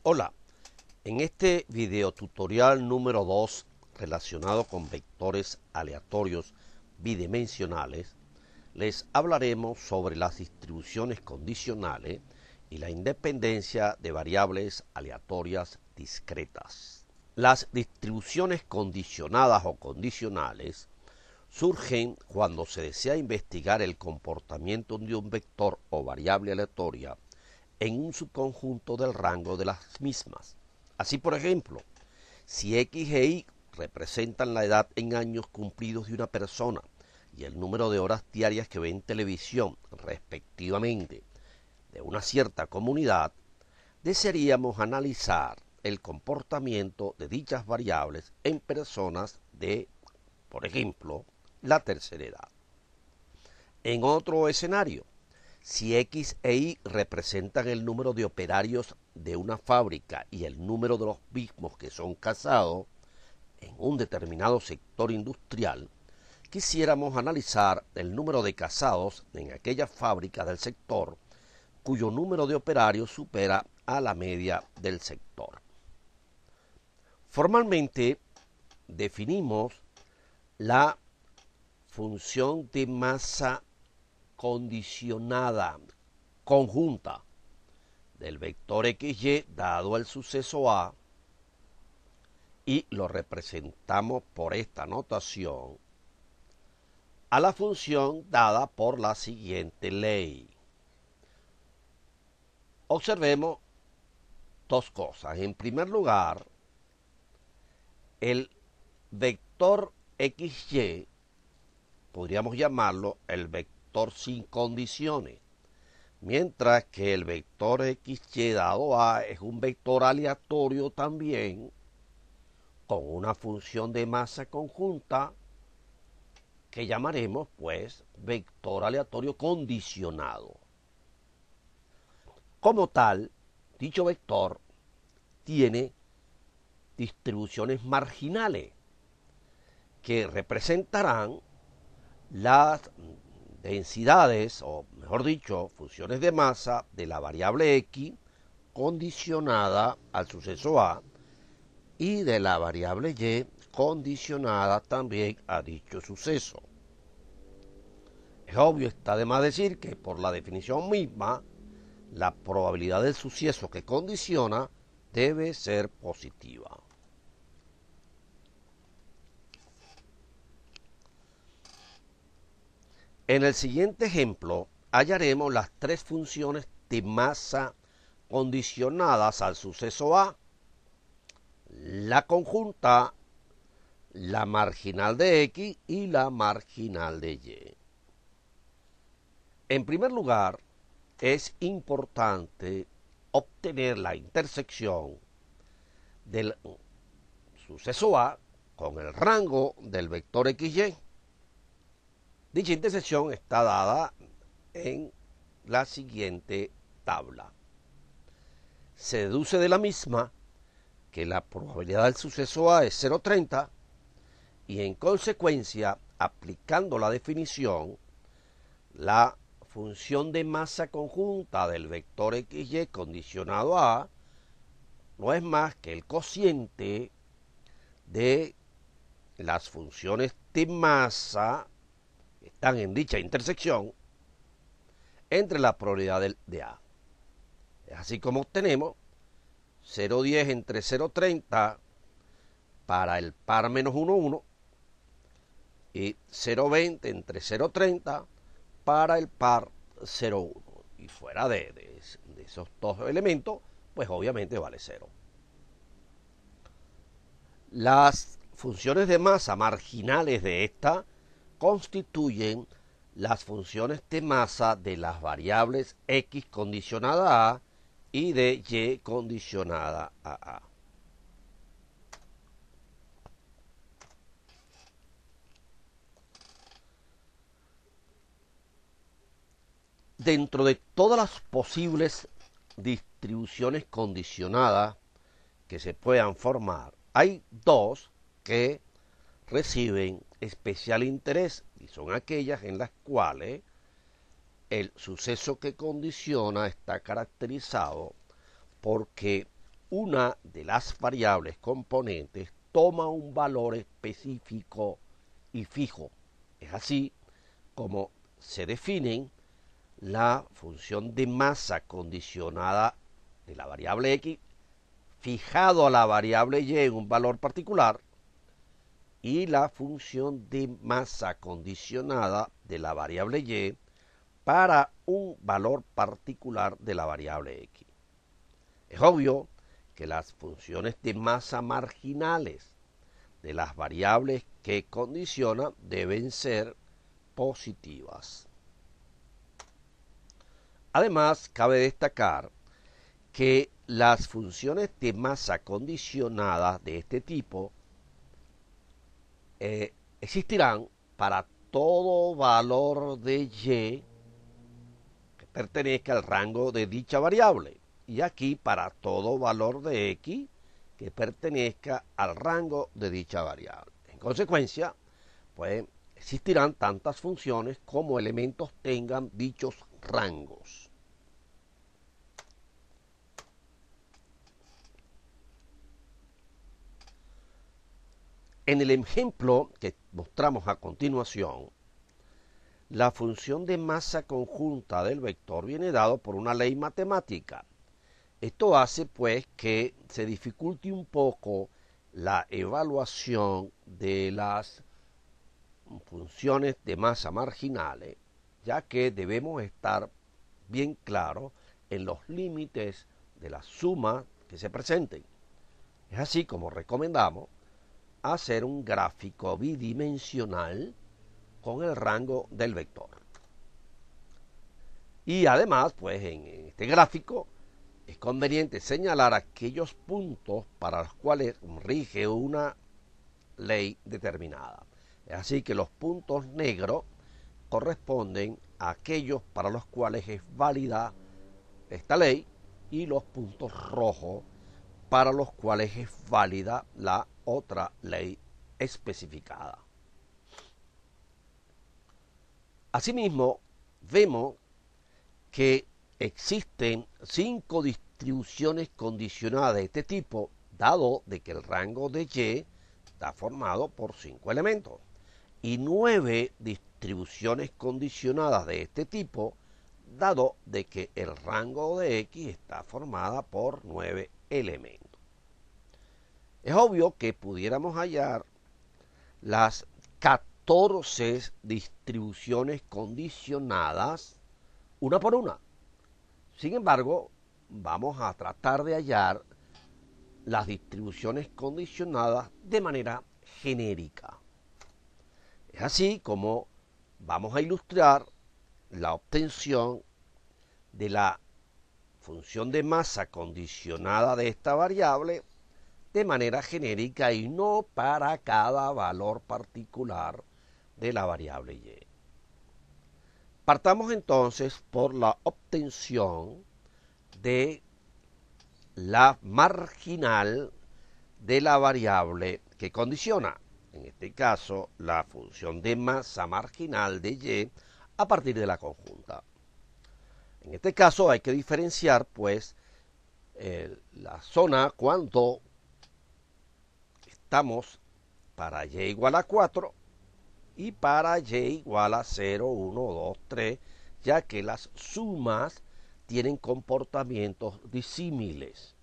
Hola, en este video tutorial número 2 relacionado con vectores aleatorios bidimensionales, les hablaremos sobre las distribuciones condicionales y la independencia de variables aleatorias discretas. Las distribuciones condicionadas o condicionales surgen cuando se desea investigar el comportamiento de un vector o variable aleatoria en un subconjunto del rango de las mismas. Así, por ejemplo, si X e Y representan la edad en años cumplidos de una persona y el número de horas diarias que ve en televisión, respectivamente, de una cierta comunidad, desearíamos analizar el comportamiento de dichas variables en personas de, por ejemplo, la tercera edad. En otro escenario, si X e Y representan el número de operarios de una fábrica y el número de los mismos que son casados en un determinado sector industrial, quisiéramos analizar el número de casados en aquella fábrica del sector cuyo número de operarios supera a la media del sector. Formalmente definimos la función de masa condicionada conjunta del vector XY dado el suceso A y lo representamos por esta notación a la función dada por la siguiente ley. Observemos dos cosas. En primer lugar, el vector XY podríamos llamarlo el vector sin condiciones, mientras que el vector XY dado A es un vector aleatorio también con una función de masa conjunta que llamaremos pues vector aleatorio condicionado. Como tal, dicho vector tiene distribuciones marginales que representarán las densidades, o mejor dicho, funciones de masa de la variable X condicionada al suceso A y de la variable Y condicionada también a dicho suceso. Es obvio, está de más decir que por la definición misma, la probabilidad del suceso que condiciona debe ser positiva. En el siguiente ejemplo hallaremos las tres funciones de masa condicionadas al suceso A, la conjunta, la marginal de X y la marginal de Y. En primer lugar, es importante obtener la intersección del suceso A con el rango del vector XY. Dicha intersección está dada en la siguiente tabla. Se deduce de la misma que la probabilidad del suceso A es 0,30 y en consecuencia, aplicando la definición, la función de masa conjunta del vector XY condicionado a A no es más que el cociente de las funciones de masa que están en dicha intersección entre la probabilidad de A. Es así como obtenemos 0,10 entre 0,30 para el par menos 1,1 y 0,20 entre 0,30 para el par 0,1. Y fuera de esos dos elementos, pues obviamente vale 0. Las funciones de masa marginales de esta constituyen las funciones de masa de las variables X condicionada a y de Y condicionada a A. Dentro de todas las posibles distribuciones condicionadas que se puedan formar, hay dos que reciben especial interés y son aquellas en las cuales el suceso que condiciona está caracterizado porque una de las variables componentes toma un valor específico y fijo. Es así como se definen la función de masa condicionada de la variable X fijado a la variable Y en un valor particular y la función de masa condicionada de la variable Y para un valor particular de la variable X. Es obvio que las funciones de masa marginales de las variables que condicionan deben ser positivas. Además, cabe destacar que las funciones de masa condicionadas de este tipo existirán para todo valor de Y que pertenezca al rango de dicha variable, y aquí para todo valor de X que pertenezca al rango de dicha variable. En consecuencia, pues existirán tantas funciones como elementos tengan dichos rangos. En el ejemplo que mostramos a continuación, la función de masa conjunta del vector viene dado por una ley matemática. Esto hace pues que se dificulte un poco la evaluación de las funciones de masa marginales, ya que debemos estar bien claros en los límites de la suma que se presenten. Es así como recomendamos hacer un gráfico bidimensional con el rango del vector. Y además, pues en este gráfico es conveniente señalar aquellos puntos para los cuales rige una ley determinada. Es así que los puntos negros corresponden a aquellos para los cuales es válida esta ley y los puntos rojos para los cuales es válida la otra ley especificada. Asimismo, vemos que existen 5 distribuciones condicionadas de este tipo, dado de que el rango de Y está formado por 5 elementos, y 9 distribuciones condicionadas de este tipo, dado de que el rango de X está formada por 9 elementos. Es obvio que pudiéramos hallar las 14 distribuciones condicionadas una por una. Sin embargo, vamos a tratar de hallar las distribuciones condicionadas de manera genérica. Es así como vamos a ilustrar la obtención de la función de masa condicionada de esta variable de manera genérica y no para cada valor particular de la variable Y. Partamos entonces por la obtención de la marginal de la variable que condiciona, en este caso la función de masa marginal de Y a partir de la conjunta. En este caso hay que diferenciar pues la zona cuando estamos para Y igual a 4 y para Y igual a 0, 1, 2, 3, ya que las sumas tienen comportamientos disímiles.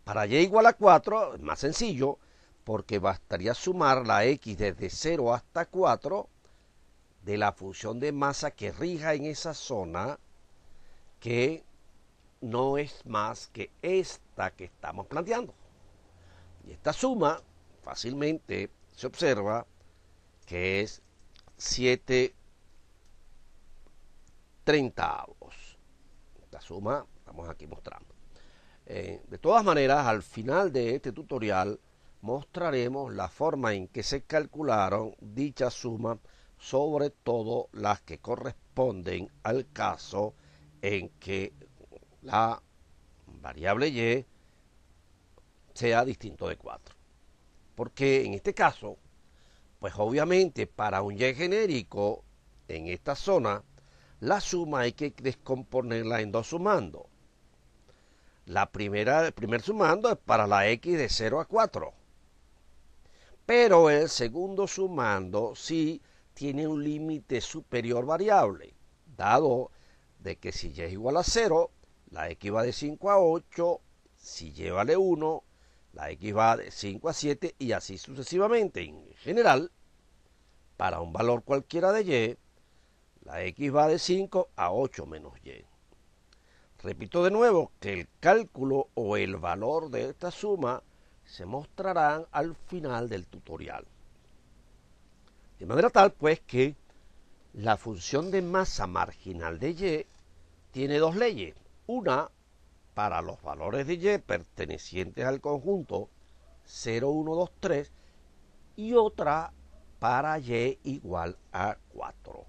Para Y igual a 4 es más sencillo, porque bastaría sumar la X desde 0 hasta 4 de la función de masa que rija en esa zona, que no es más que esta que estamos planteando. Y esta suma fácilmente se observa que es 7/30. Esta suma estamos aquí mostrando. De todas maneras, al final de este tutorial mostraremos la forma en que se calcularon dicha suma, sobre todo las que corresponden al caso en que la variable Y sea distinto de 4. Porque en este caso, pues obviamente para un Y genérico en esta zona, la suma hay que descomponerla en dos sumandos. El primer sumando es para la x de 0 a 4. Pero el segundo sumando sí tiene un límite superior variable, dado de que si y es igual a 0, la x va de 5 a 8, si y vale 1, la x va de 5 a 7 y así sucesivamente. En general, para un valor cualquiera de y, la x va de 5 a 8 menos y. Repito de nuevo que el cálculo o el valor de esta suma se mostrarán al final del tutorial. De manera tal, pues, que la función de masa marginal de y tiene dos leyes. Una para los valores de y pertenecientes al conjunto 0, 1, 2, 3 y otra para y igual a 4.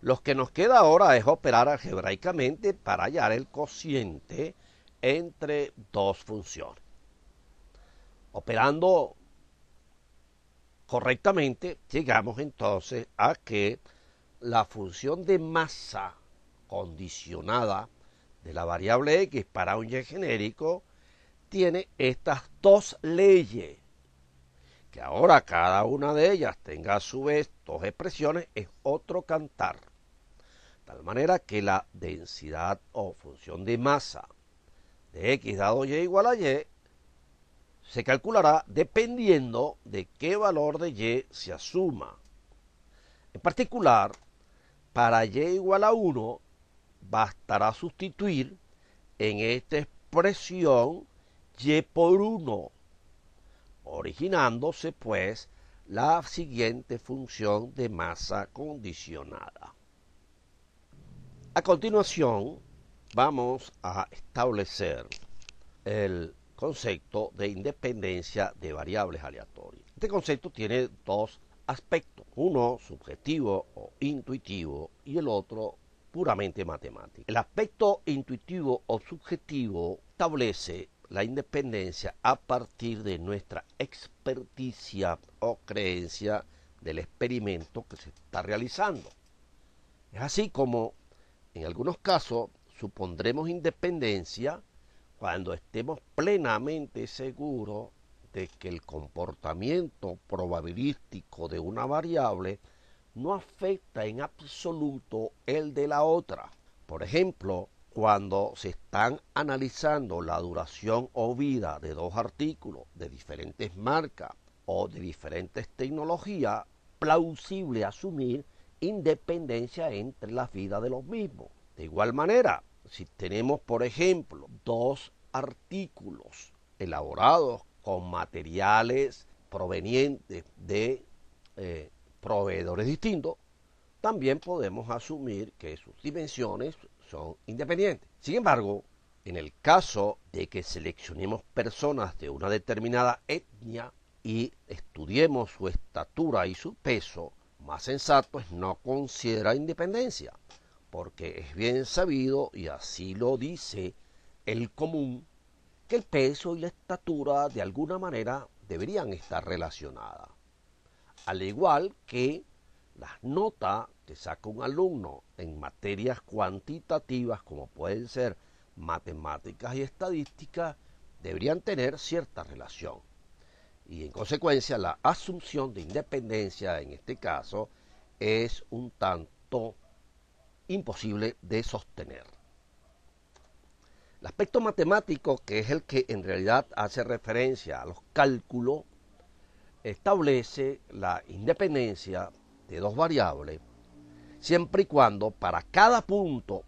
Lo que nos queda ahora es operar algebraicamente para hallar el cociente entre dos funciones. Operando correctamente, llegamos entonces a que la función de masa condicionada de la variable x para un y genérico tiene estas dos leyes. Que ahora cada una de ellas tenga a su vez dos expresiones es otro cantar. De tal manera que la densidad o función de masa de x dado y igual a y se calculará dependiendo de qué valor de y se asuma. En particular, para y igual a 1, bastará sustituir en esta expresión y por 1, originándose pues la siguiente función de masa condicionada. A continuación, vamos a establecer el concepto de independencia de variables aleatorias. Este concepto tiene dos aspectos, uno subjetivo o intuitivo y el otro puramente matemático. El aspecto intuitivo o subjetivo establece la independencia a partir de nuestra experticia o creencia del experimento que se está realizando. Es así como en algunos casos supondremos independencia cuando estemos plenamente seguros de que el comportamiento probabilístico de una variable no afecta en absoluto el de la otra. Por ejemplo, cuando se están analizando la duración o vida de dos artículos de diferentes marcas o de diferentes tecnologías, plausible asumir independencia entre las vidas de los mismos. De igual manera, si tenemos, por ejemplo, dos artículos elaborados con materiales provenientes de proveedores distintos, también podemos asumir que sus dimensiones son independientes. Sin embargo, en el caso de que seleccionemos personas de una determinada etnia y estudiemos su estatura y su peso, más sensato es no considerar independencia, porque es bien sabido, y así lo dice el común, que el peso y la estatura de alguna manera deberían estar relacionadas. Al igual que las notas que saca un alumno en materias cuantitativas como pueden ser matemáticas y estadísticas deberían tener cierta relación. Y en consecuencia la asunción de independencia en este caso es un tanto imposible de sostener. El aspecto matemático, que es el que en realidad hace referencia a los cálculos, establece la independencia de dos variables siempre y cuando para cada punto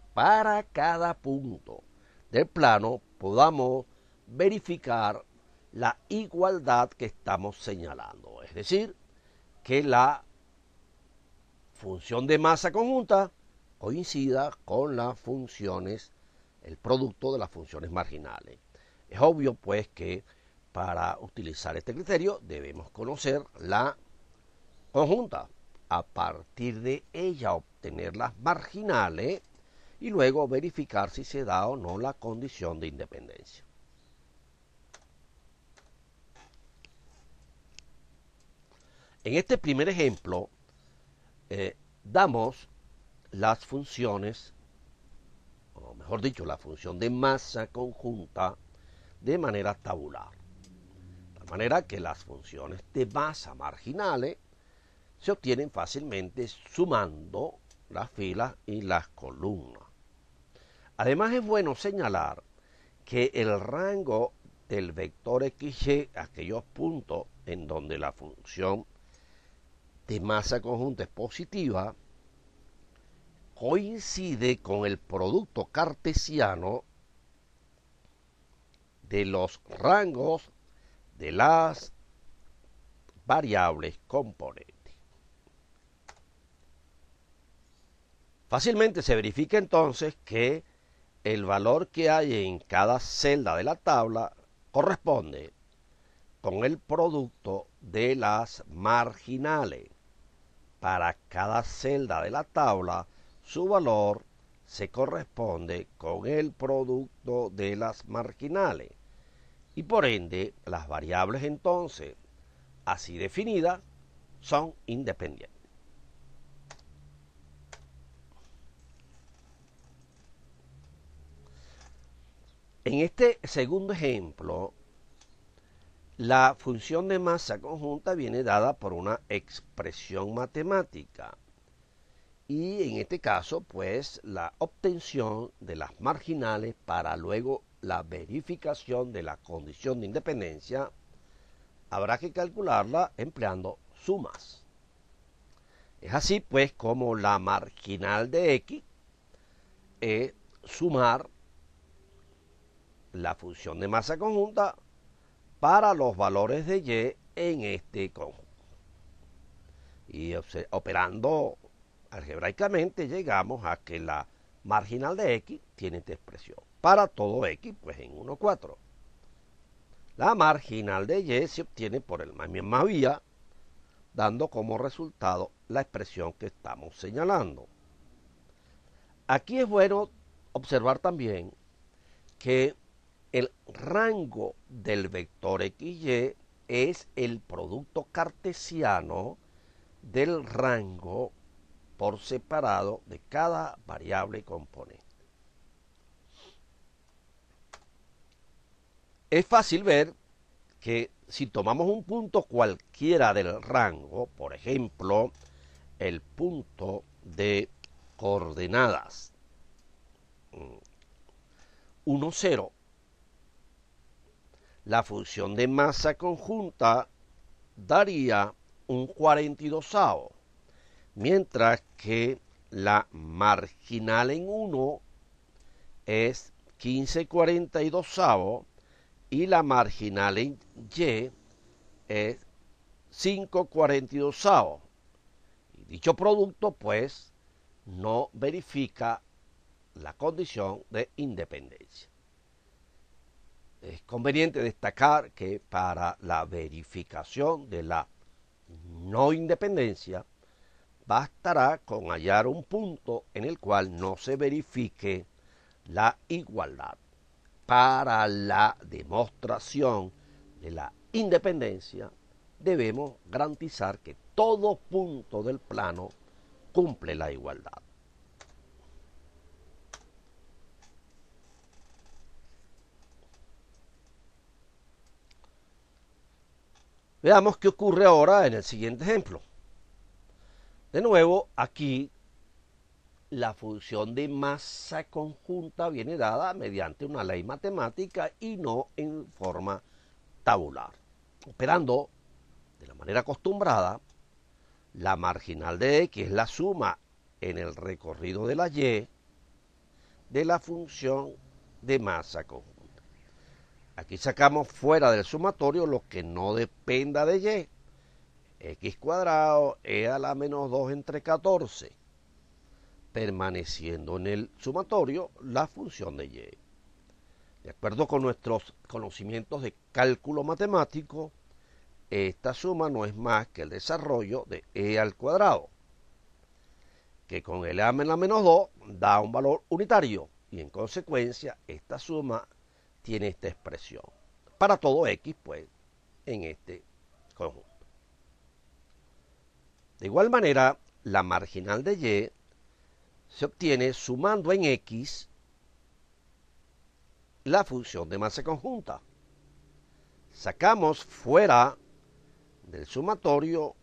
del plano podamos verificar la igualdad que estamos señalando. Es decir, que la función de masa conjunta coincida con las funciones, el producto de las funciones marginales. Es obvio pues que para utilizar este criterio debemos conocer la conjunta, a partir de ella obtener las marginales y luego verificar si se da o no la condición de independencia. En este primer ejemplo damos las funciones, o mejor dicho, la función de masa conjunta de manera tabular. De manera que las funciones de masa marginales se obtienen fácilmente sumando las filas y las columnas. Además es bueno señalar que el rango del vector XY, aquellos puntos en donde la función de masa conjunta es positiva, coincide con el producto cartesiano de los rangos de las variables componentes. Fácilmente se verifica entonces que el valor que hay en cada celda de la tabla corresponde con el producto de las marginales. Para cada celda de la tabla, su valor se corresponde con el producto de las marginales. Y por ende, las variables entonces, así definidas, son independientes. En este segundo ejemplo, la función de masa conjunta viene dada por una expresión matemática. Y en este caso, pues, la obtención de las marginales para luego la verificación de la condición de independencia, habrá que calcularla empleando sumas. Es así, pues, como la marginal de X es sumar la función de masa conjunta para los valores de Y en este conjunto. Y operando algebraicamente llegamos a que la marginal de X tiene esta expresión. Para todo X, pues en 1, 4. La marginal de Y se obtiene por la misma vía, dando como resultado la expresión que estamos señalando. Aquí es bueno observar también que el rango del vector XY es el producto cartesiano del rango por separado de cada variable componente. Es fácil ver que si tomamos un punto cualquiera del rango, por ejemplo, el punto de coordenadas 1, 0, la función de masa conjunta daría un 42avo, mientras que la marginal en 1 es 15/42 y la marginal en Y es 5/42. Y dicho producto, pues, no verifica la condición de independencia. Es conveniente destacar que para la verificación de la no independencia, bastará con hallar un punto en el cual no se verifique la igualdad. Para la demostración de la independencia, debemos garantizar que todo punto del plano cumple la igualdad. Veamos qué ocurre ahora en el siguiente ejemplo. De nuevo, aquí la función de masa conjunta viene dada mediante una ley matemática y no en forma tabular. Operando de la manera acostumbrada, la marginal de X es la suma en el recorrido de la Y de la función de masa conjunta. Aquí sacamos fuera del sumatorio lo que no dependa de Y. X cuadrado es a la menos 2 entre 14, permaneciendo en el sumatorio la función de Y. De acuerdo con nuestros conocimientos de cálculo matemático, esta suma no es más que el desarrollo de E al cuadrado, que con el A en la menos 2 da un valor unitario, y en consecuencia esta suma tiene esta expresión. Para todo X, pues, en este conjunto. De igual manera, la marginal de Y se obtiene sumando en X la función de masa conjunta. Sacamos fuera del sumatorio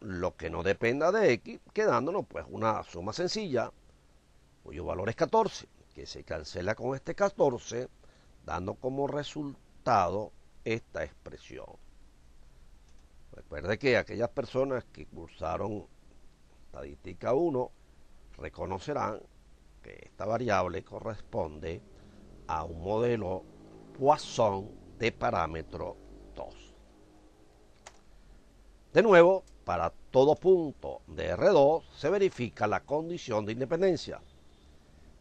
lo que no dependa de X, quedándonos pues una suma sencilla, cuyo valor es 14, que se cancela con este 14, dando como resultado esta expresión. Recuerde que aquellas personas que cursaron estadística 1 reconocerán que esta variable corresponde a un modelo Poisson de parámetro 2. De nuevo, para todo punto de R2 se verifica la condición de independencia.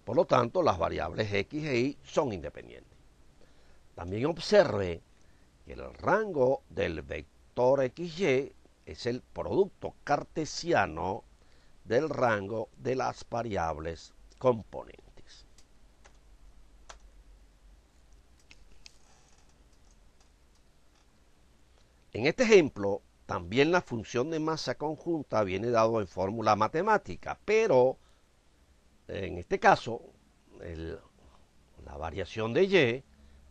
Por lo tanto, las variables X e Y son independientes. También observe que el rango del vector XY es el producto cartesiano del rango de las variables componentes. En este ejemplo, también la función de masa conjunta viene dado en fórmula matemática, pero en este caso, la variación de Y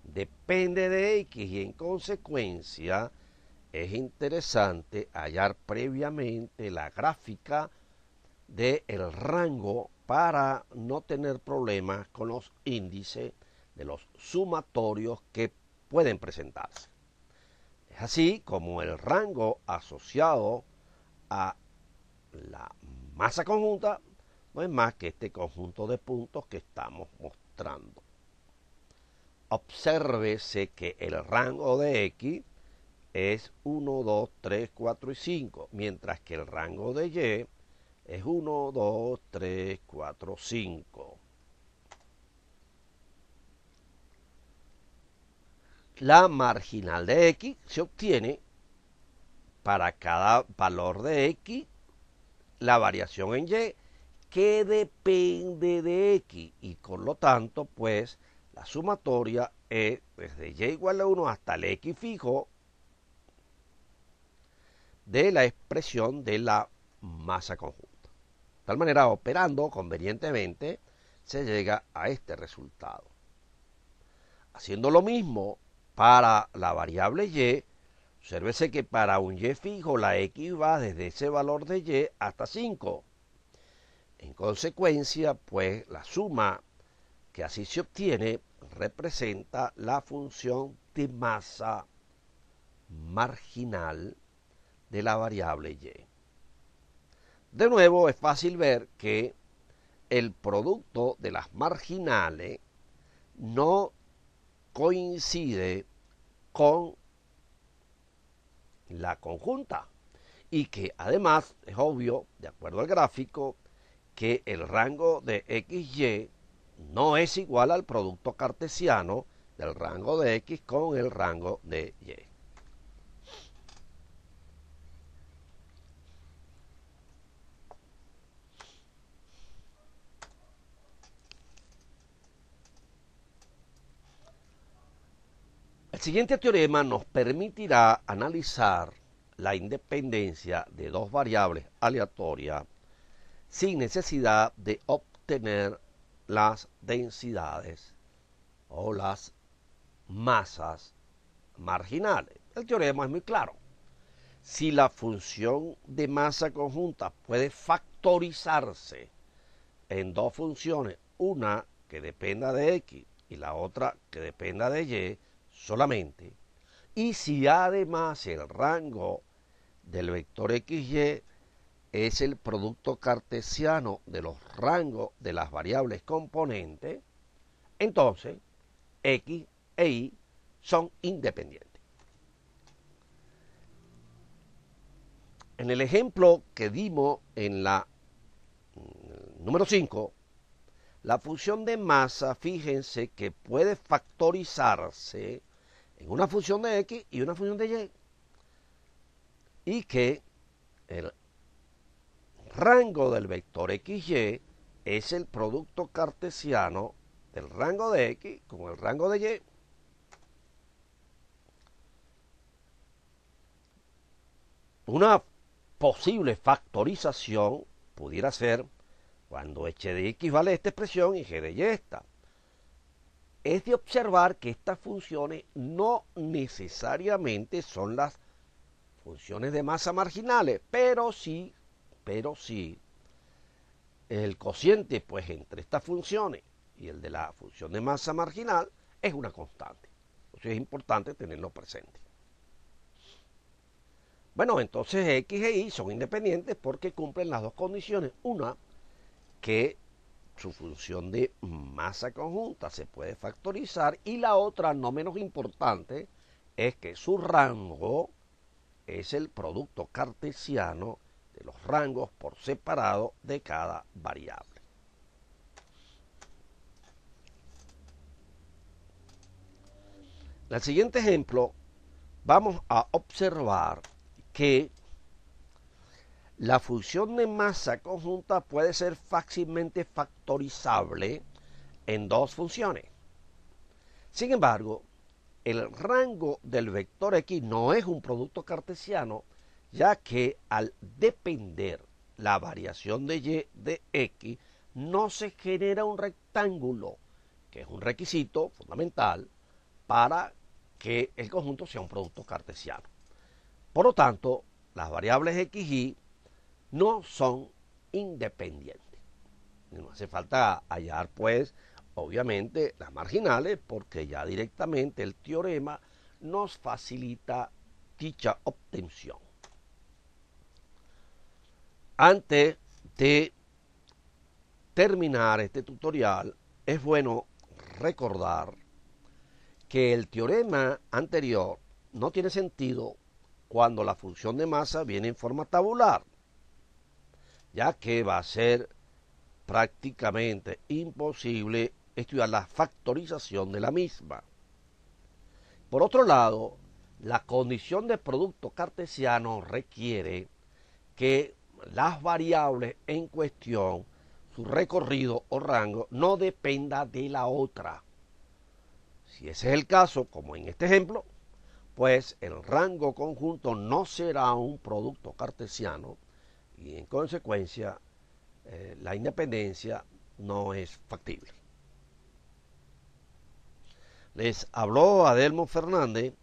depende de X y en consecuencia es interesante hallar previamente la gráfica del rango para no tener problemas con los índices de los sumatorios que pueden presentarse. Es así como el rango asociado a la masa conjunta no es más que este conjunto de puntos que estamos mostrando. Obsérvese que el rango de X es 1, 2, 3, 4 y 5, mientras que el rango de Y es 1, 2, 3, 4, 5. La marginal de X se obtiene para cada valor de X, la variación en Y, que depende de X, y con lo tanto, pues, la sumatoria es desde Y igual a 1 hasta el X fijo de la expresión de la masa conjunta. De tal manera, operando convenientemente, se llega a este resultado. Haciendo lo mismo para la variable Y, obsérvese que para un Y fijo la X va desde ese valor de Y hasta 5. En consecuencia, pues la suma que así se obtiene representa la función de masa marginal de la variable Y. De nuevo, es fácil ver que el producto de las marginales no coincide con la conjunta y que además es obvio, de acuerdo al gráfico, que el rango de XY no es igual al producto cartesiano del rango de X con el rango de Y. El siguiente teorema nos permitirá analizar la independencia de dos variables aleatorias sin necesidad de obtener las densidades o las masas marginales. El teorema es muy claro. Si la función de masa conjunta puede factorizarse en dos funciones, una que dependa de X y la otra que dependa de Y solamente, y si además el rango del vector XY es el producto cartesiano de los rangos de las variables componentes, entonces X e Y son independientes. En el ejemplo que dimos en la número 5, la función de masa, fíjense que puede factorizarse en una función de X y una función de Y, y que el rango del vector XY es el producto cartesiano del rango de X con el rango de Y. Una posible factorización pudiera ser, cuando h de x vale esta expresión y g de y esta. Es de observar que estas funciones no necesariamente son las funciones de masa marginales, pero sí el cociente pues entre estas funciones y el de la función de masa marginal es una constante. Entonces es importante tenerlo presente. Bueno, entonces x e y son independientes porque cumplen las dos condiciones. Una, que su función de masa conjunta se puede factorizar, y la otra, no menos importante, es que su rango es el producto cartesiano de los rangos por separado de cada variable. En el siguiente ejemplo vamos a observar que la función de masa conjunta puede ser fácilmente factorizable en dos funciones. Sin embargo, el rango del vector x no es un producto cartesiano, ya que al depender la variación de y de x, no se genera un rectángulo, que es un requisito fundamental para que el conjunto sea un producto cartesiano. Por lo tanto, las variables x y no son independientes. No hace falta hallar, pues, obviamente, las marginales, porque ya directamente el teorema nos facilita dicha obtención. Antes de terminar este tutorial, es bueno recordar que el teorema anterior no tiene sentido cuando la función de masa viene en forma tabular, ya que va a ser prácticamente imposible estudiar la factorización de la misma. Por otro lado, la condición de producto cartesiano requiere que las variables en cuestión, su recorrido o rango, no dependa de la otra. Si ese es el caso, como en este ejemplo, pues el rango conjunto no será un producto cartesiano y en consecuencia la independencia no es factible. Les habló Adelmo Fernández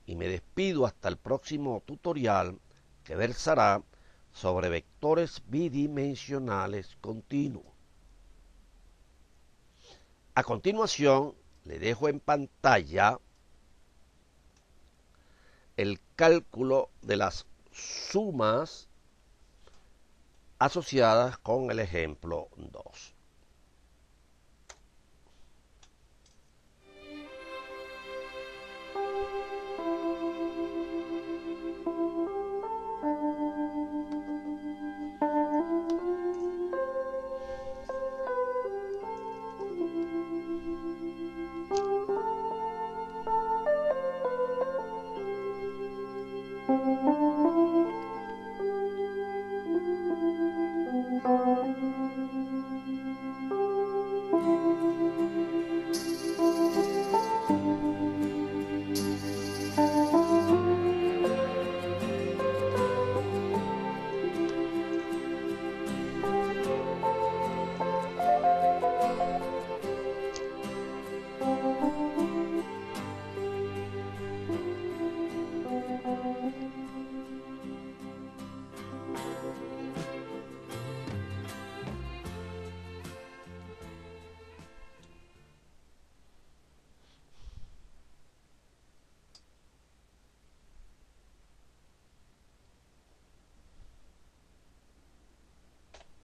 y me despido hasta el próximo tutorial, que versará sobre vectores bidimensionales continuos. A continuación, le dejo en pantalla el cálculo de las sumas asociadas con el ejemplo 2.